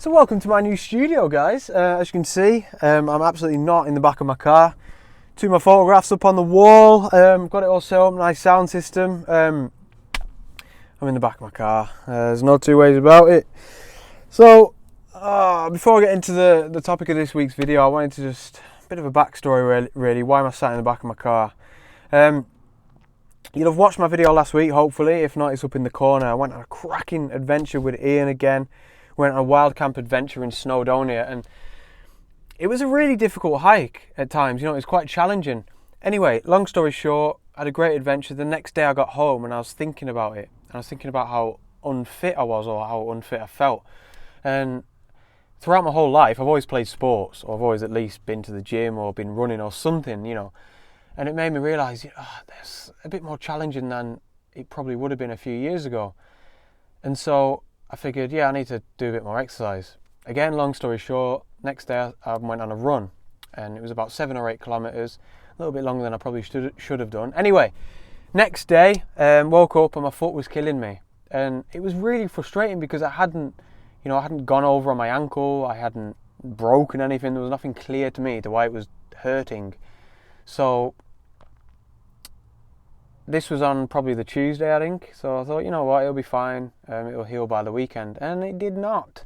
So welcome to my new studio, guys. As you can see, I'm absolutely not in the back of my car. Two of my photographs up on the wall. Got it all set up, nice sound system. I'm in the back of my car. There's no two ways about it. So before I get into the topic of this week's video, I wanted to just a bit of a backstory really. Why am I sat in the back of my car? You'll have watched my video last week, hopefully. If not, it's up in the corner. I went on a cracking adventure with Ian again. Went on a wild camp adventure in Snowdonia, and it was a really difficult hike at times. You know, it was quite challenging. Anyway, long story short, I had a great adventure. The next day I got home and I was thinking about it. And I was thinking about how unfit I was, or how unfit I felt. And throughout my whole life, I've always played sports, or I've always at least been to the gym or been running or something, you know. And it made me realise, that's a bit more challenging than it probably would have been a few years ago. And so I figured, I need to do a bit more exercise. Again, long story short, next day I went on a run, and it was about 7 or 8 kilometres, a little bit longer than I probably should have done. Anyway, next day, woke up and my foot was killing me, and it was really frustrating because I hadn't gone over on my ankle, I hadn't broken anything, there was nothing clear to me to why it was hurting. So this was on probably the Tuesday, I think. So I thought, you know what, it'll be fine. It'll heal by the weekend. And it did not.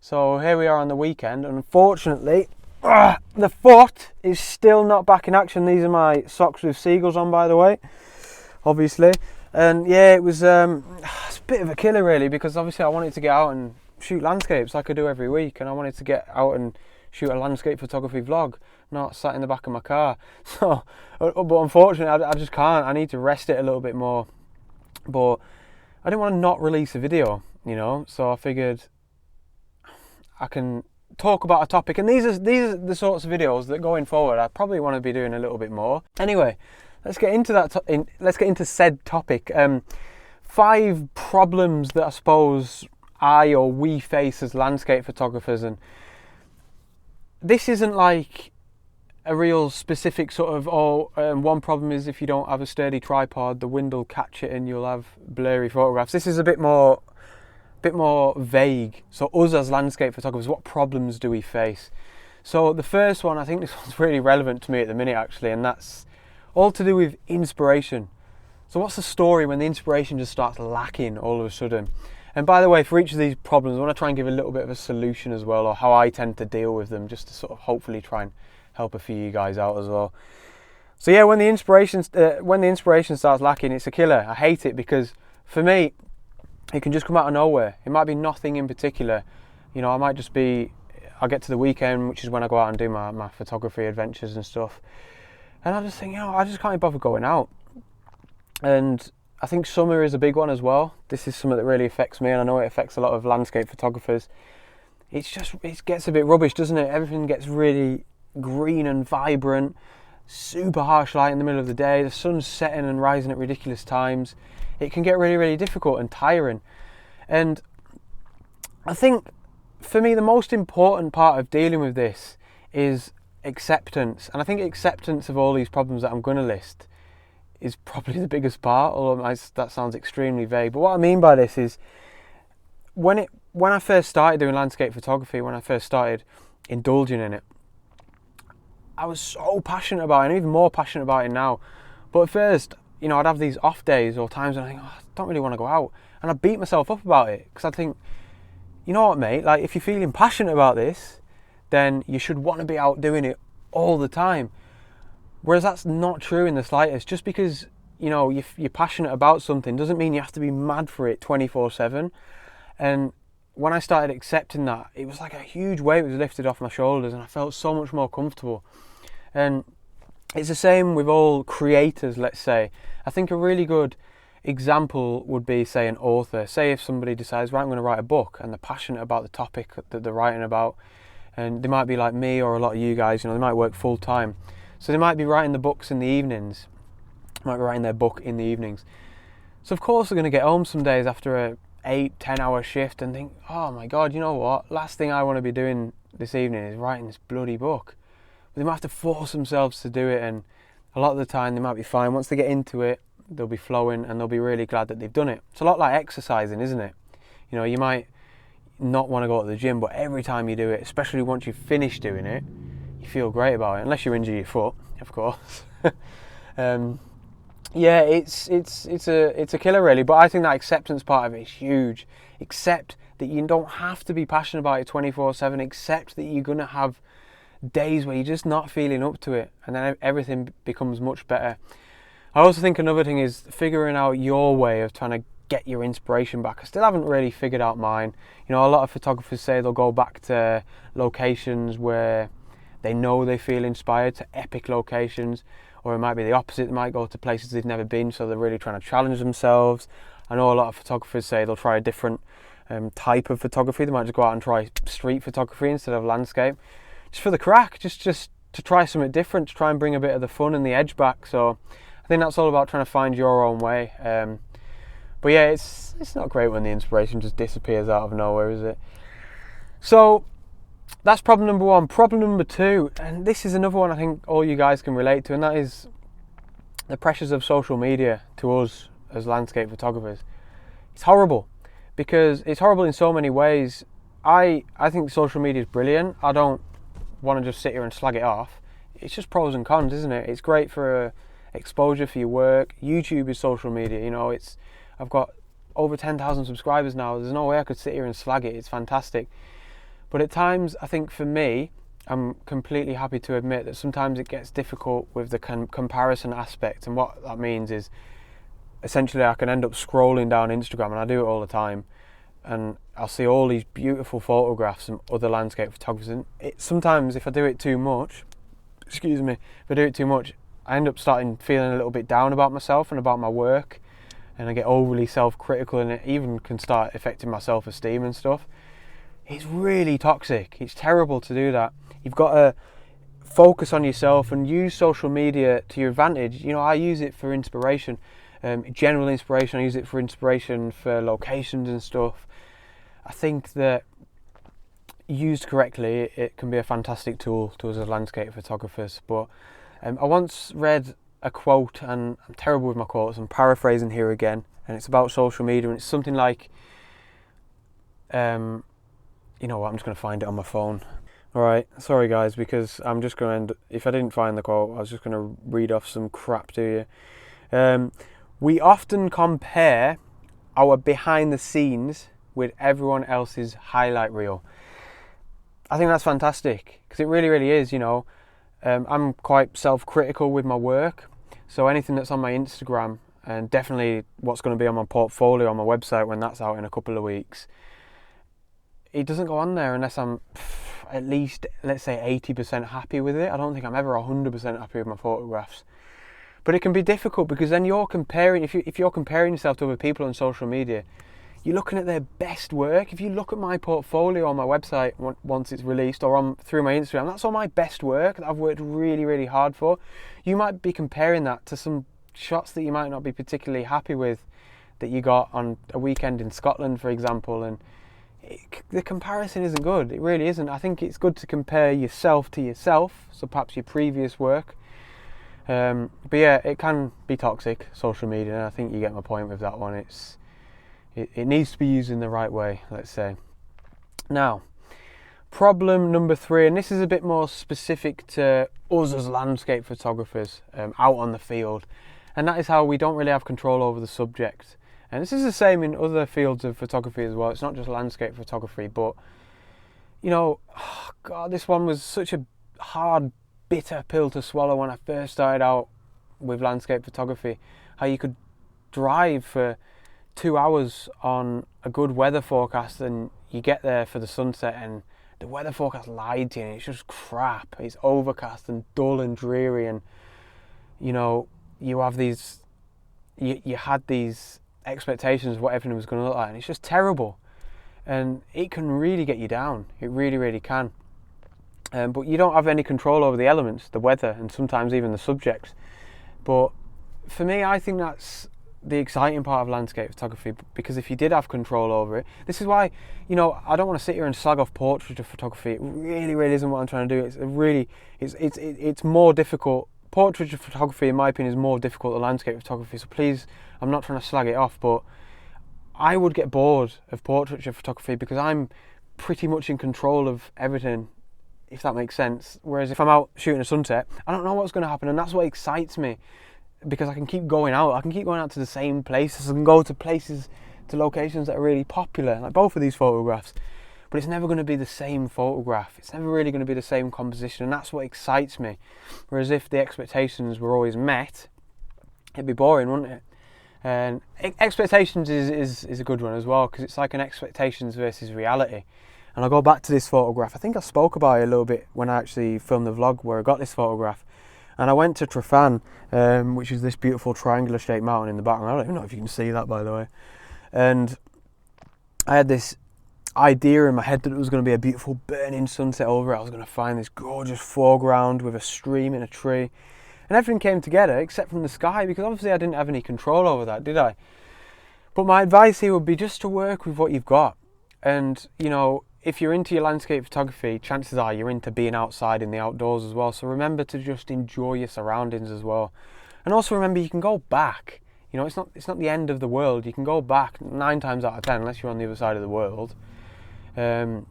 So here we are on the weekend. Unfortunately, the foot is still not back in action. These are my socks with seagulls on, by the way, obviously. And yeah, it was it's a bit of a killer, really, because obviously I wanted to get out and shoot landscapes like I do every week. And I wanted to get out and shoot a landscape photography vlog, not sat in the back of my car. So, but unfortunately, I just can't. I need to rest it a little bit more. But I didn't want to not release a video, you know. So I figured I can talk about a topic, and these are the sorts of videos that going forward I probably want to be doing a little bit more. Anyway, let's get into that. Let's get into said topic. 5 problems that I suppose I or we face as landscape photographers, and this isn't like a real specific sort of, one problem is if you don't have a sturdy tripod, the wind will catch it and you'll have blurry photographs. This is a bit more vague. So us as landscape photographers, what problems do we face? So the first one, I think this one's really relevant to me at the minute actually, and that's all to do with inspiration. So what's the story when the inspiration just starts lacking all of a sudden? And by the way, for each of these problems, I want to try and give a little bit of a solution as well, or how I tend to deal with them, just to sort of hopefully try and help a few of you guys out as well. So yeah, when the inspiration starts lacking, it's a killer. I hate it because for me, it can just come out of nowhere. It might be nothing in particular. You know, I'll get to the weekend, which is when I go out and do my photography adventures and stuff. And I just think, I just can't bother going out. And I think summer is a big one as well. This is something that really affects me, and I know it affects a lot of landscape photographers. It gets a bit rubbish, doesn't it? Everything gets really green and vibrant, super harsh light in the middle of the day, the sun's setting and rising at ridiculous times. It can get really, really difficult and tiring. And I think for me, the most important part of dealing with this is acceptance. And I think acceptance of all these problems that I'm going to list is probably the biggest part, although that sounds extremely vague. But what I mean by this is when I first started doing landscape photography, when I first started indulging in it, I was so passionate about it, and even more passionate about it now. But at first, I'd have these off days or times when I think, I don't really want to go out. And I beat myself up about it because I think, you know what, mate, like if you're feeling passionate about this, then you should want to be out doing it all the time. Whereas that's not true in the slightest. Just because, you're passionate about something doesn't mean you have to be mad for it 24/7. And when I started accepting that, it was like a huge weight was lifted off my shoulders, and I felt so much more comfortable. And it's the same with all creators, let's say. I think a really good example would be, say, an author. Say if somebody decides, right, I'm going to write a book, and they're passionate about the topic that they're writing about, and they might be like me or a lot of you guys, they might work full time. So they might be writing the books in the evenings, might be writing their book in the evenings. So of course they're going to get home some days after a 8-10 hour shift and think, oh my God, you know what? Last thing I want to be doing this evening is writing this bloody book. But they might have to force themselves to do it, and a lot of the time they might be fine. Once they get into it, they'll be flowing and they'll be really glad that they've done it. It's a lot like exercising, isn't it? You might not want to go to the gym, but every time you do it, especially once you finish doing it, you feel great about it, unless you injure your foot, of course. Yeah, it's a killer really, but I think that acceptance part of it is huge. Accept that you don't have to be passionate about it 24/7. Accept that you're going to have days where you're just not feeling up to it, and then everything becomes much better. I also think another thing is figuring out your way of trying to get your inspiration back. I still haven't really figured out mine. You know, a lot of photographers say they'll go back to locations where they know they feel inspired, to epic locations, or it might be the opposite. They might go to places they've never been, so they're really trying to challenge themselves. I know a lot of photographers say they'll try a different type of photography. They might just go out and try street photography instead of landscape, just for the crack, just to try something different, to try and bring a bit of the fun and the edge back. So I think that's all about trying to find your own way. But yeah, it's not great when the inspiration just disappears out of nowhere, is it? So that's problem number one. Problem number two, and this is another one I think all you guys can relate to, and that is the pressures of social media to us as landscape photographers. It's horrible, because it's horrible in so many ways. I think social media is brilliant. I don't want to just sit here and slag it off. It's just pros and cons, isn't it? It's great for exposure for your work. YouTube is social media, you know. I've got over 10,000 subscribers now. There's no way I could sit here and slag it. It's fantastic. But at times, I think for me, I'm completely happy to admit that sometimes it gets difficult with the comparison aspect. And what that means is, essentially, I can end up scrolling down Instagram, and I do it all the time, and I'll see all these beautiful photographs from other landscape photographers. And sometimes, if I do it too much, I end up starting feeling a little bit down about myself and about my work, and I get overly self-critical, and it even can start affecting my self-esteem and stuff. It's really toxic. It's terrible to do that. You've got to focus on yourself and use social media to your advantage. You know, I use it for inspiration, general inspiration. I use it for inspiration for locations and stuff. I think that used correctly, it can be a fantastic tool to us as landscape photographers. But I once read a quote, and I'm terrible with my quotes, I'm paraphrasing here again, and it's about social media, and it's something like, you know what, I'm just going to find it on my phone. Alright, sorry guys, because I'm just going to if I didn't find the quote, I was just going to read off some crap to you. We often compare our behind the scenes with everyone else's highlight reel. I think that's fantastic, because it really, really is, you know. I'm quite self-critical with my work, so anything that's on my Instagram, and definitely what's going to be on my portfolio on my website when that's out in a couple of weeks, it doesn't go on there unless I'm at least, let's say, 80% happy with it. I don't think I'm ever 100% happy with my photographs. But it can be difficult, because then you're comparing, if you're comparing yourself to other people on social media, you're looking at their best work. If you look at my portfolio on my website once it's released, or through my Instagram, that's all my best work that I've worked really, really hard for. You might be comparing that to some shots that you might not be particularly happy with, that you got on a weekend in Scotland, for example, and the comparison isn't good. It really isn't. I think it's good to compare yourself to yourself, so perhaps your previous work. But yeah, it can be toxic, social media, and I think you get my point with that one. It needs to be used in the right way, let's say. Now, problem number three, and this is a bit more specific to us as landscape photographers out on the field, and that is how we don't really have control over the subject. And this is the same in other fields of photography as well. It's not just landscape photography, but, you know, oh God, this one was such a hard, bitter pill to swallow when I first started out with landscape photography. How you could drive for 2 hours on a good weather forecast, and you get there for the sunset and the weather forecast lied to you, and it's just crap. It's overcast and dull and dreary, and, you know, you have these, you had these expectations of what everything was going to look like, and it's just terrible, and it can really get you down. It really, really can. But you don't have any control over the elements, the weather, and sometimes even the subjects. But for me, I think that's the exciting part of landscape photography, because if you did have control over it, this is why, you know, I don't want to sit here and slag off portraiture photography. It really, really isn't what I'm trying to do. It's more difficult. Portraiture photography, in my opinion, is more difficult than landscape photography. So please, I'm not trying to slag it off, but I would get bored of portraiture photography because I'm pretty much in control of everything, if that makes sense. Whereas if I'm out shooting a sunset, I don't know what's going to happen, and that's what excites me, because I can keep going out. I can keep going out to the same places. I can go to places, to locations that are really popular, like both of these photographs. But it's never going to be the same photograph. It's never really going to be the same composition, and that's what excites me. Whereas if the expectations were always met, it'd be boring, wouldn't it? And expectations is a good one as well, because it's like an expectations versus reality. And I'll go back to this photograph. I think I spoke about it a little bit when I actually filmed the vlog where I got this photograph. And I went to Trefan, which is this beautiful triangular shaped mountain in the background. I don't even know if you can see that, by the way. And I had this idea in my head that it was going to be a beautiful burning sunset over it. I was going to find this gorgeous foreground with a stream in a tree. And everything came together except from the sky, because obviously I didn't have any control over that, did I? But my advice here would be just to work with what you've got. And, you know, if you're into your landscape photography, chances are you're into being outside in the outdoors as well. So remember to just enjoy your surroundings as well. And also remember, you can go back. You know, it's not the end of the world. You can go back 9 times out of 10, unless you're on the other side of the world. You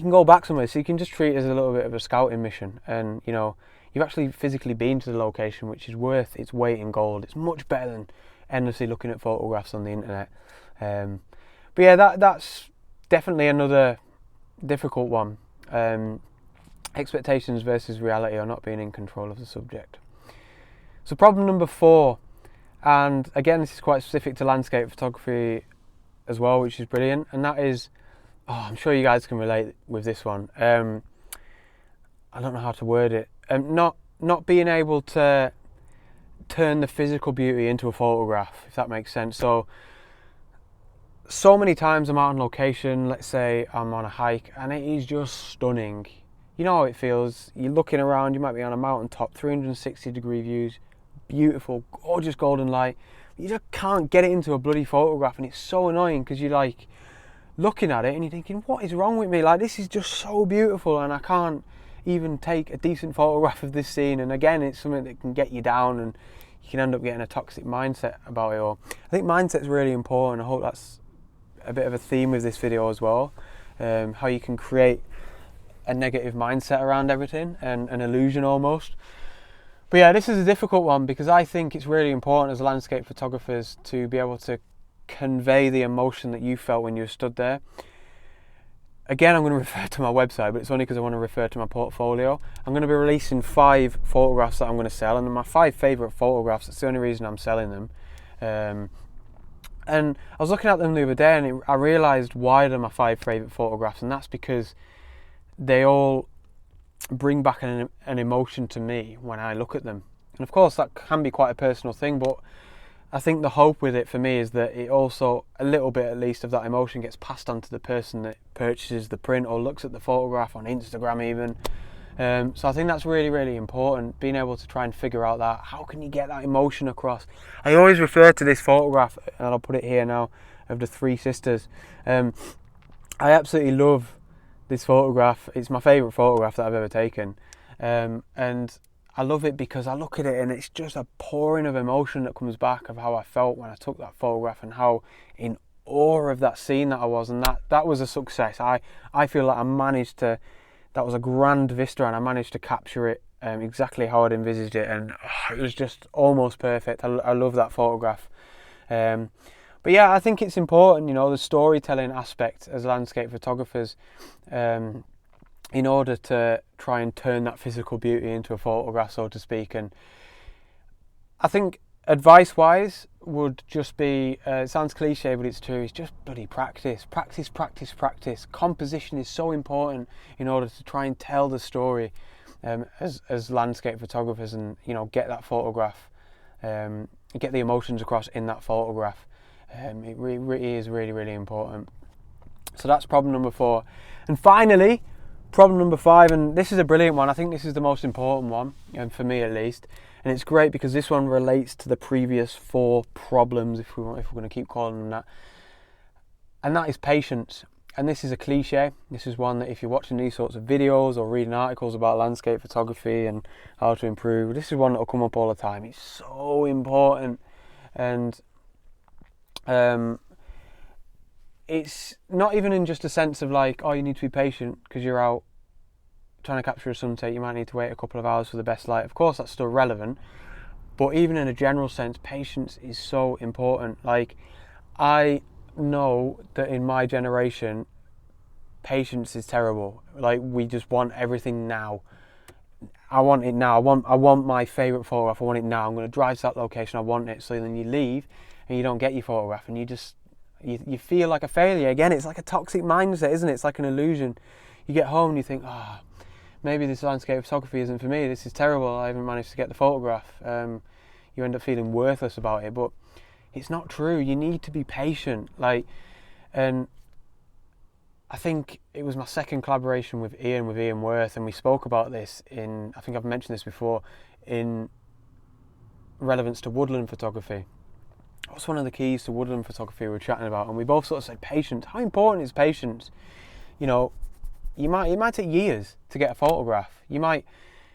can go back somewhere, so you can just treat it as a little bit of a scouting mission. And, you know, you've actually physically been to the location, which is worth its weight in gold. It's much better than endlessly looking at photographs on the internet. But yeah, that's definitely another difficult one. Expectations versus reality, or not being in control of the subject. So problem number 4, and again this is quite specific to landscape photography as well, which is brilliant, and that is, I'm sure you guys can relate with this one. I don't know how to word it. Not being able to turn the physical beauty into a photograph, if that makes sense. So many times I'm out on location, let's say I'm on a hike, and it is just stunning. You know how it feels. You're looking around, you might be on a mountaintop, 360 degree views, beautiful, gorgeous golden light. You just can't get it into a bloody photograph, and it's so annoying, because you're like looking at it and you're thinking, what is wrong with me? Like, this is just so beautiful, and I can't even take a decent photograph of this scene. And again, it's something that can get you down, and you can end up getting a toxic mindset about it all. I think mindset's really important. I hope that's a bit of a theme with this video as well. How you can create a negative mindset around everything, and an illusion almost. But yeah, this is a difficult one, because I think it's really important as landscape photographers to be able to convey the emotion that you felt when you stood there. Again, I'm going to refer to my website, but it's only because I want to refer to my portfolio. I'm going to be releasing 5 photographs that I'm going to sell, and they're my 5 favourite photographs. That's the only reason I'm selling them. And I was looking at them the other day, and I realised why they're my 5 favourite photographs, and that's because they all bring back an emotion to me when I look at them. And of course that can be quite a personal thing, but I think the hope with it for me is that it also, a little bit at least, of that emotion gets passed on to the person that purchases the print or looks at the photograph on Instagram even. So I think that's really, really important, being able to try and figure out that, how can you get that emotion across. I always refer to this photograph, and I'll put it here now, of the 3 sisters. I absolutely love this photograph. It's my favourite photograph that I've ever taken, and I love it because I look at it and it's just a pouring of emotion that comes back of how I felt when I took that photograph, and how in awe of that scene that I was, and that was a success. I feel like I managed to, that was a grand vista, and I managed to capture it exactly how I'd envisaged it, and it was just almost perfect. I love that photograph. But yeah, I think it's important, you know, the storytelling aspect as landscape photographers, in order to try and turn that physical beauty into a photograph, so to speak. And I think advice-wise would just be, it sounds cliche, but it's true, it's just bloody practice. Practice, practice, practice. Composition is so important in order to try and tell the story as landscape photographers, and, you know, get that photograph, get the emotions across in that photograph. It really is really, really important. So that's problem number 4. And finally, problem number 5, and this is a brilliant one. I think this is the most important one, for me at least. And it's great because this one relates to the previous 4 problems, if we're going to keep calling them that. And that is patience. And this is a cliche. This is one that if you're watching these sorts of videos or reading articles about landscape photography and how to improve, this is one that will come up all the time. It's so important. And it's not even in just a sense of like, oh, you need to be patient because you're out trying to capture a sunset, you might need to wait a couple of hours for the best light. Of course, that's still relevant, but even in a general sense, patience is so important. Like, I know that in my generation, patience is terrible. Like, we just want everything now. I want it now. I want my favourite photograph. I want it now. I'm going to drive to that location. I want it. So then you leave and you don't get your photograph, and you feel like a failure. Again, it's like a toxic mindset, isn't it? It's like an illusion. You get home and you think, maybe this landscape photography isn't for me. This is terrible. I haven't managed to get the photograph. You end up feeling worthless about it, but it's not true. You need to be patient. And I think it was my second collaboration with Ian Worth, and we spoke about this I think I've mentioned this before, in relevance to woodland photography. What's one of the keys to woodland photography we were chatting about? And we both sort of said patience. How important is patience? You know, it might take years to get a photograph. You might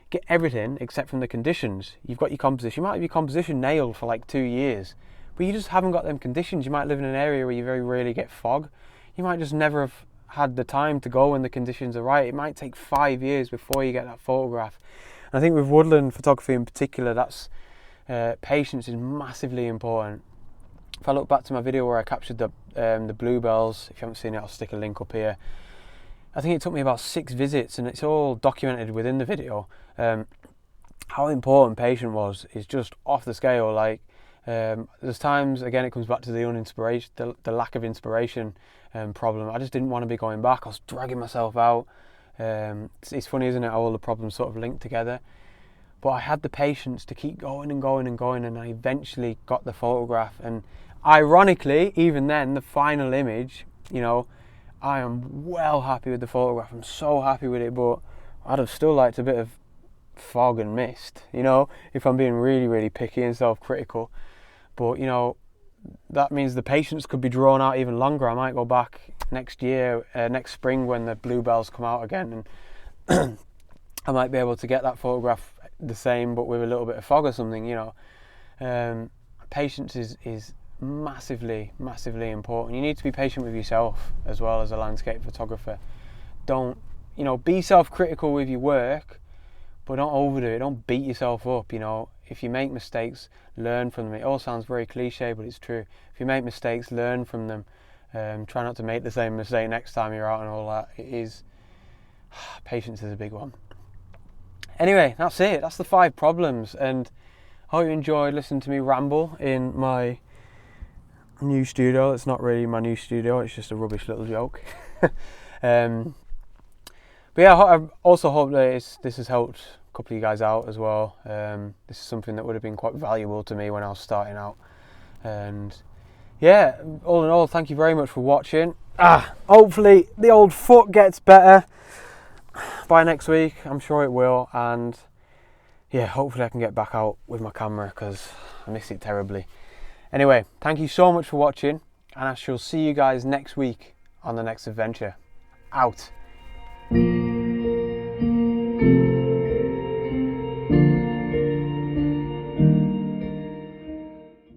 get everything except from the conditions. You've got your composition. You might have your composition nailed for like 2 years, but you just haven't got them conditions. You might live in an area where you very rarely get fog. You might just never have had the time to go when the conditions are right. It might take 5 years before you get that photograph. And I think with woodland photography in particular, that's patience is massively important. If I look back to my video where I captured the bluebells, if you haven't seen it, I'll stick a link up here. I think it took me about 6 visits, and it's all documented within the video. How important patience was is just off the scale. Like, there's times, again, it comes back to the lack of inspiration problem. I just didn't want to be going back. I was dragging myself out. It's funny, isn't it, how all the problems sort of link together. But I had the patience to keep going and going and going, and I eventually got the photograph. And ironically, even then, the final image, I am well happy with the photograph. I'm so happy with it, but I'd have still liked a bit of fog and mist, if I'm being really, really picky and self-critical. But, that means the patience could be drawn out even longer. I might go back next year, next spring, when the bluebells come out again, and I might be able to get that photograph the same, but with a little bit of fog or something, Patience is massively, massively important. You need to be patient with yourself as well as a landscape photographer. Don't, be self-critical with your work, but don't overdo it. Don't beat yourself up. If you make mistakes, learn from them. It all sounds very cliche, but it's true. If you make mistakes, learn from them. Try not to make the same mistake next time you're out and all that. Patience is a big one. Anyway, that's it. That's the 5 problems, and I hope you enjoyed listening to me ramble in my new studio. It's not really my new studio, it's just a rubbish little joke. But yeah, I also hope that this has helped a couple of you guys out as well. This is something that would have been quite valuable to me when I was starting out. And yeah, all in all, thank you very much for watching. Hopefully the old foot gets better by next week. I'm sure it will. And yeah, hopefully I can get back out with my camera because I miss it terribly. Anyway, thank you so much for watching, and I shall see you guys next week on the next adventure. Out.